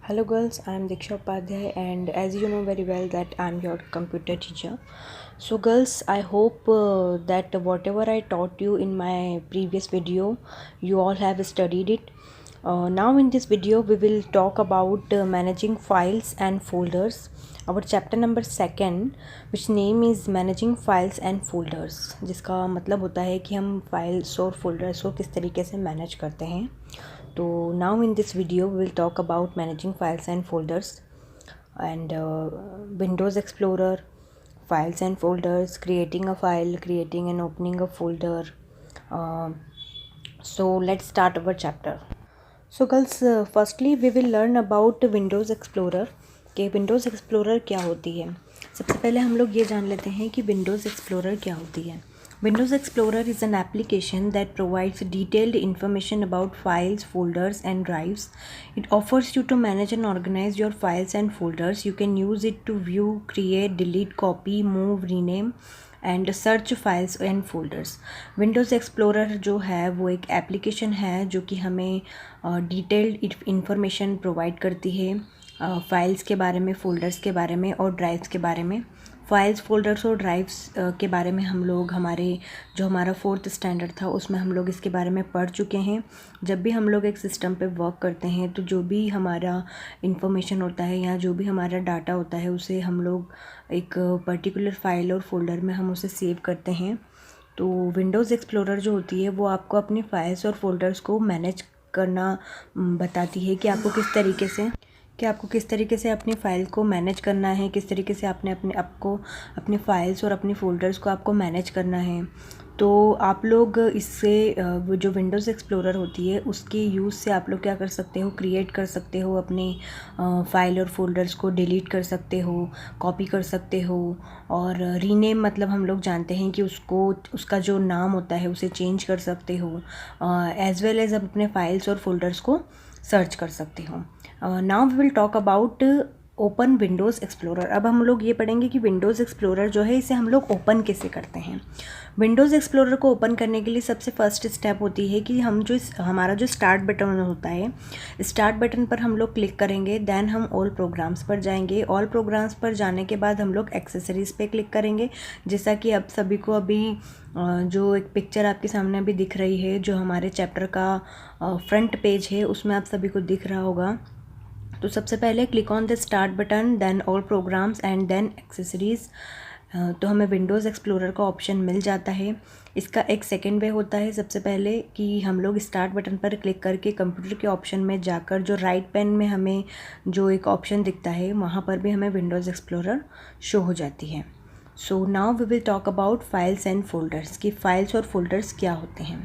Hello girls, I am Diksha Upadhyay and as you know very well that I am your computer teacher. So girls, I hope that whatever I taught you in my previous video, you all have studied it. Now in this video we will talk about managing files and folders. Our chapter number 2 which name is managing files and folders, जिसका मतलब होता है कि हम files और folders को किस तरीके से manage करते हैं. So now in this video we will talk about managing files and folders and Windows Explorer, files and folders, creating a file, creating and opening a folder. So let's start our chapter. So girls, firstly we will learn about Windows Explorer कि Windows Explorer क्या होती है. सबसे पहले हम लोग ये जान लेते हैं कि Windows Explorer क्या होती है. Windows Explorer is an application that provides detailed information about files, folders, and drives. It offers you to manage and organize your files and folders. You can use it to view, create, delete, copy, move, rename and search files and folders. Windows explorer जो है वो एक application है जो कि हमें detailed information provide करती है फाइल्स के बारे में, फोल्डर्स के बारे में और ड्राइव्स के बारे में. फाइल्स, फोल्डर्स और ड्राइव्स के बारे में हम लोग हमारा 4th स्टैंडर्ड था उसमें हम लोग इसके बारे में पढ़ चुके हैं. जब भी हम लोग एक सिस्टम पे वर्क करते हैं तो जो भी हमारा इंफॉर्मेशन होता है या जो भी हमारा डाटा होता है उसे हम लोग एक पर्टिकुलर फाइल और फोल्डर में हम उसे सेव करते हैं. तो विंडोज़ एक्सप्लोरर जो होती है वो आपको अपनी फाइल्स और फोल्डर्स को मैनेज करना बताती है कि आपको किस तरीके से अपनी फ़ाइल को मैनेज करना है, किस तरीके से अपनी फ़ाइल्स और अपनी फ़ोल्डर्स को आपको मैनेज करना है. तो आप लोग इससे जो विंडोज़ एक्सप्लोरर होती है उसके यूज़ से आप लोग क्या कर सकते हो, क्रिएट कर सकते हो अपनी फ़ाइल और फोल्डर्स को, डिलीट कर सकते हो, कॉपी कर सकते हो और रीनेम मतलब हम लोग जानते हैं कि उसका जो नाम होता है उसे चेंज कर सकते हो, एज़ वेल एज़ अपने फाइल्स और फोल्डर्स को सर्च कर सकते हो. Now we will talk about open Windows Explorer. अब हम लोग ये पढ़ेंगे कि विंडोज़ एक्सप्लोरर जो है इसे हम लोग ओपन कैसे करते हैं. विंडोज़ एक्सप्लोरर को ओपन करने के लिए सबसे फर्स्ट स्टेप होती है कि हमारा जो स्टार्ट बटन होता है, स्टार्ट बटन पर हम लोग क्लिक करेंगे. देन हम ऑल प्रोग्राम्स पर जाएंगे. ऑल प्रोग्राम्स पर जाने के बाद हम लोग एक्सेसरीज़ पे क्लिक करेंगे. जैसा कि अब सभी को अभी जो एक पिक्चर आपके सामने अभी दिख रही है जो हमारे चैप्टर का फ्रंट पेज है उसमें आप सभी को दिख रहा होगा. तो सबसे पहले click on the start button, then all programs and then accessories. तो हमें विंडोज़ एक्सप्लोरर का ऑप्शन मिल जाता है. इसका एक सेकेंड वे होता है सबसे पहले कि हम लोग स्टार्ट बटन पर क्लिक करके कंप्यूटर के ऑप्शन में जाकर जो राइट पैन में हमें जो एक ऑप्शन दिखता है वहाँ पर भी हमें विंडोज़ एक्सप्लोरर शो हो जाती है. So now we will talk about files and folders कि फाइल्स और फोल्डर्स क्या होते हैं.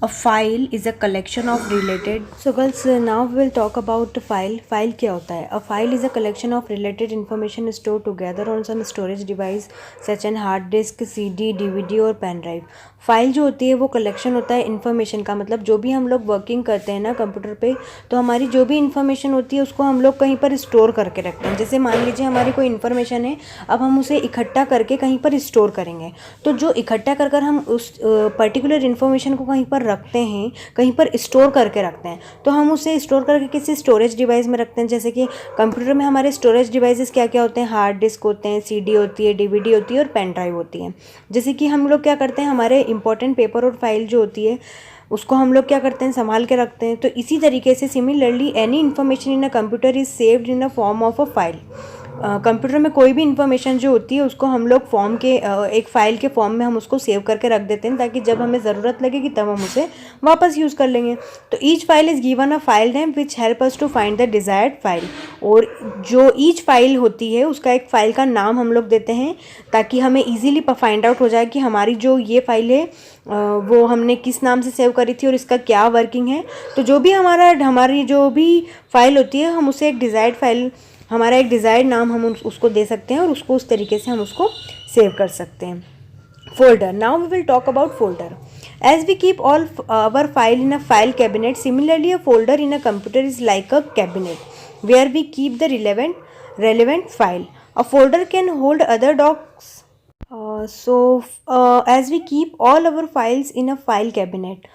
A file is a collection of related. So girls, now we will talk about file. File क्या होता है? A file is a collection of related information stored together on some storage device such as hard disk, CD, DVD और pen drive. File जो होती है वो collection होता है इन्फॉर्मेशन का. मतलब जो भी हम लोग वर्किंग करते हैं ना कंप्यूटर पे, तो हमारी जो भी इन्फॉर्मेशन होती है उसको हम लोग कहीं पर स्टोर करके रखते हैं. जैसे मान लीजिए हमारी कोई इन्फॉर्मेशन है, अब हम उसे इकट्ठा करके कहीं पर स्टोर करेंगे. तो जो इकट्ठा कर हम उस पर्टिकुलर इन्फॉर्मेशन को कहीं पर रखते हैं, कहीं पर स्टोर करके रखते हैं, तो हम उसे स्टोर करके किसी स्टोरेज डिवाइस में रखते हैं. जैसे कि कंप्यूटर में हमारे स्टोरेज डिवाइसेस क्या क्या होते हैं, हार्ड डिस्क होते हैं, सीडी होती है, डीवीडी होती है और पेन ड्राइव होती है. जैसे कि हम लोग क्या करते हैं, हमारे इंपॉर्टेंट पेपर और फाइल जो होती है उसको हम लोग क्या करते हैं, संभाल के रखते हैं. तो इसी तरीके से similarly any information in a computer is saved in the form of a file. Computer में कोई भी इन्फॉर्मेशन जो होती है उसको हम लोग फॉर्म के एक फ़ाइल के फॉर्म में हम उसको सेव करके रख देते हैं ताकि जब हमें ज़रूरत लगेगी तब हम उसे वापस यूज़ कर लेंगे. तो each file is given a file name which help us to find the desired file. और जो ईच फाइल होती है उसका एक फ़ाइल का नाम हम लोग देते हैं ताकि हमें ईजिली फाइंड आउट हो जाए कि हमारी जो ये फाइल है वो हमने किस नाम से सेव करी थी और इसका क्या वर्किंग है. तो जो भी हमारी जो भी फाइल होती है हम उसे हमारा एक डिज़ायर्ड नाम हम उसको दे सकते हैं और उसको उस तरीके से हम उसको सेव कर सकते हैं. Folder. Now we will talk about folder. As we keep all our file in a file cabinet, similarly a folder in a computer is like a cabinet where we keep the relevant file. A folder can hold other docs. So as we keep all our files in a file cabinet,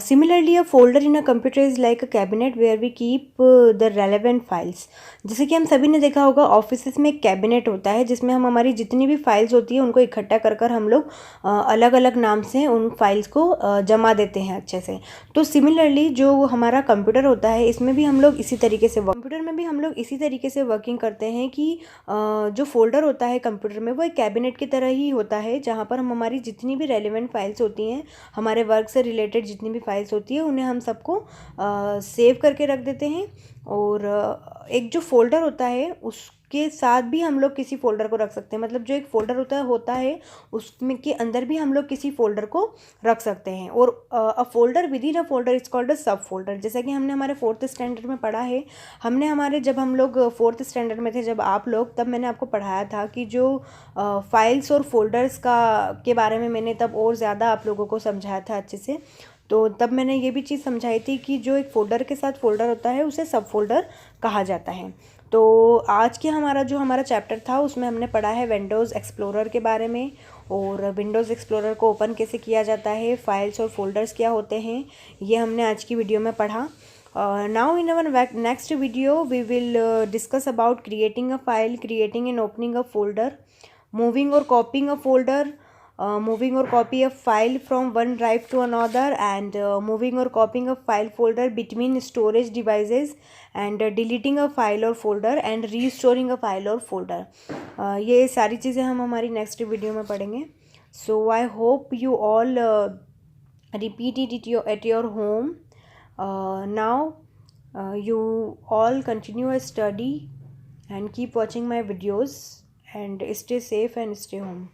Similarly, a folder in a computer is like a cabinet where we keep the relevant files. जैसे कि हम सभी ने देखा होगा office में एक cabinet होता है जिसमें हम हमारी जितनी भी फाइल्स होती है उनको इकट्ठा कर कर हम लोग अलग अलग नाम से उन फाइल्स को जमा देते हैं अच्छे से। तो सिमिलरली जो हमारा कंप्यूटर होता है इसमें भी हम लोग इसी तरीके से कंप्यूटर में भी हम लोग इसी तरीके से वर्किंग करते हैं कि जो फोल्डर होता है कंप्यूटर में वो एक कैबिनेट की तरह ही होता है जहाँ पर हम हमारी जितनी भी रेलिवेंट फाइल्स होती हैं, हमारे वर्क से रिलेटेड जितनी भी फाइल्स होती है उन्हें हम सबको सेव करके रख देते हैं। और एक जो फोल्डर होता है उसके साथ भी हम लोग किसी फोल्डर को रख सकते हैं, मतलब जो एक फोल्डर होता है उसमें के अंदर भी हम लोग किसी फोल्डर को रख सकते हैं। और a folder with in a folder is called a सब फोल्डर। जैसा कि हमने हमारे 4th स्टैंडर्ड में पढ़ा है, हमने हमारे जब हम लोग 4th स्टैंडर्ड में थे जब आप लोग, तब मैंने आपको पढ़ाया था कि जो फाइल्स और फोल्डर्स के बारे में मैंने तब और ज़्यादा आप लोगों को समझाया था अच्छे से। तो तब मैंने ये भी चीज़ समझाई थी कि जो एक फ़ोल्डर के साथ फ़ोल्डर होता है उसे सब फ़ोल्डर कहा जाता है। तो आज के हमारा चैप्टर था उसमें हमने पढ़ा है विंडोज़ एक्सप्लोरर के बारे में, और विंडोज़ एक्सप्लोरर को ओपन कैसे किया जाता है, फाइल्स और फोल्डर्स क्या होते हैं, ये हमने आज की वीडियो में पढ़ा। Now in our next video we will discuss about creating a file, creating and opening a folder, moving or copying a folder, moving or copy a file from one drive to another, and moving or copying a file folder between storage devices, and deleting a file or folder and restoring a file or folder. ये सारी चीज़ें हम हमारी next video में पढ़ेंगे। So I hope you all repeat it at your home. Now you all continue a study and keep watching my videos and stay safe and stay home.